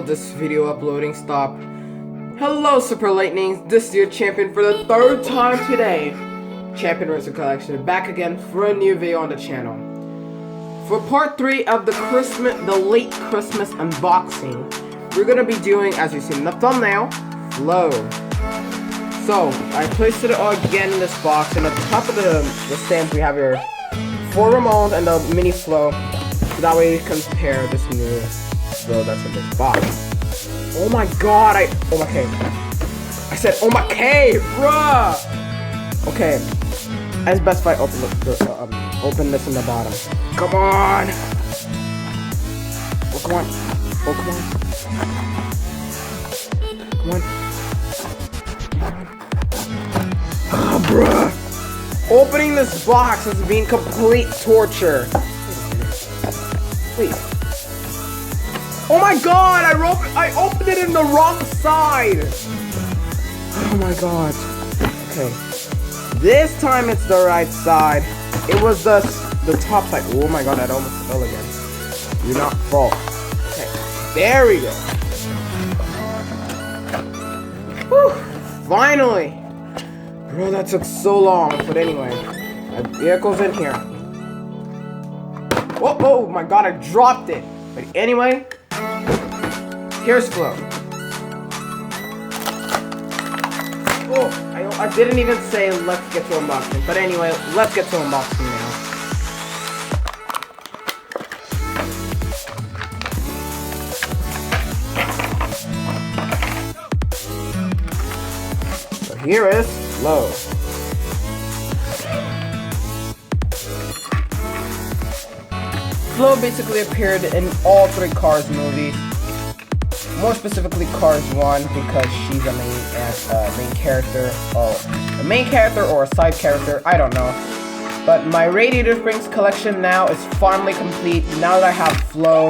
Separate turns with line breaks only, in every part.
this video uploading, stop. Hello Super Lightnings, this is your champion for the third time today. Champion Racer Collection, back again for a new video on the channel. For part 3 of the late Christmas unboxing, we're gonna be doing, as you see in the thumbnail, Flow. So, I placed it all again in this box, and at the top of the stamp we have your 4 Ramones and the mini Flow, so that way you can compare this new Flow that's in this box. Oh my god, oh my cave. I said, oh my cave, bruh! Okay, as best if I open this in the bottom. Come on! Oh, come on. Oh, come on. Come on. Ah, bruh! Opening this box has been complete torture. Wait. Oh my god! I opened it in the wrong side! Oh my god. Okay. This time it's the right side. It was the top side. Oh my god, I almost fell again. Do not fall. Okay. There we go. Whew. Finally! Bro, that took so long. But anyway. My vehicle's in here. Whoa, oh my god, I dropped it. But anyway. Here's Flow. Oh, I didn't even say let's get to unboxing. But anyway, let's get to unboxing now. So here is Flow. Flow basically appeared in all 3 Cars movies. More specifically, Cars 1, because she's a main character. Oh, a main character or a side character, I don't know. But my Radiator Springs collection now is finally complete, now that I have Flow.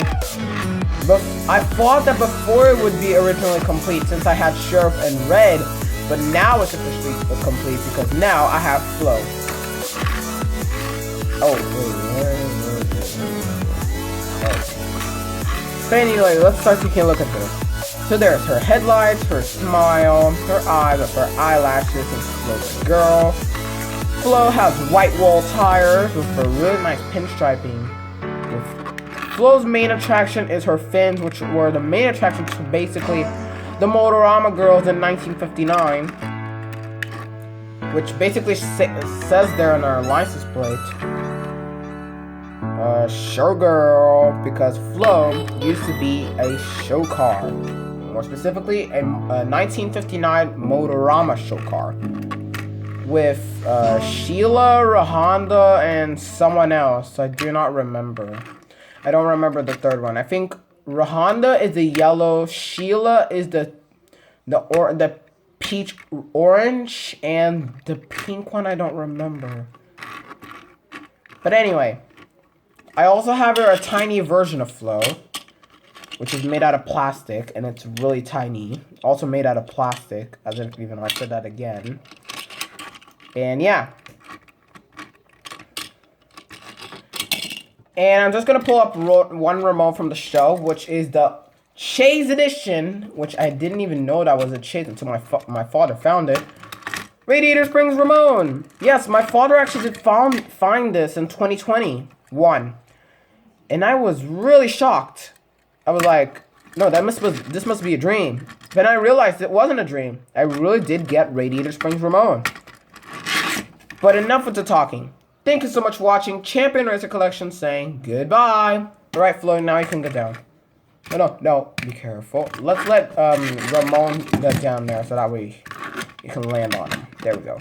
But I thought that before it would be originally complete since I had Sheriff and Red, but now it's officially complete because now I have Flow. Oh, wait, where is it? But anyway, let's start taking a look at this. So there's her headlights, her smile, her eyes, her eyelashes, and Flow's a girl. Flow has white wall tires with a really nice pinstriping. Flow's main attraction is her fins, which were the main attraction to basically the Motorama girls in 1959. Which basically says there on her license plate. Showgirl, because Flow used to be a show car. More specifically, a 1959 Motorama show car. With Sheila, Rahonda, and someone else. I do not remember. I don't remember the third one. I think Rahonda is the yellow, Sheila is the peach orange, and the pink one I don't remember. But anyway. I also have here a tiny version of Flow, which is made out of plastic, and it's really tiny. Also made out of plastic, as if even I said that again. And yeah. And I'm just going to pull up one remote from the shelf, which is the Chase Edition, which I didn't even know that was a Chase until my father found it. Radiator Springs Ramon. Yes, my father actually did find this in 2021. And I was really shocked. I was like, no, this must be a dream. Then I realized it wasn't a dream. I really did get Radiator Springs Ramon. But enough with the talking. Thank you so much for watching. Champion Racer Collection saying goodbye. Alright, Flo, now you can get down. No, be careful. Let's let Ramon get down there so that way you can land on him. There we go.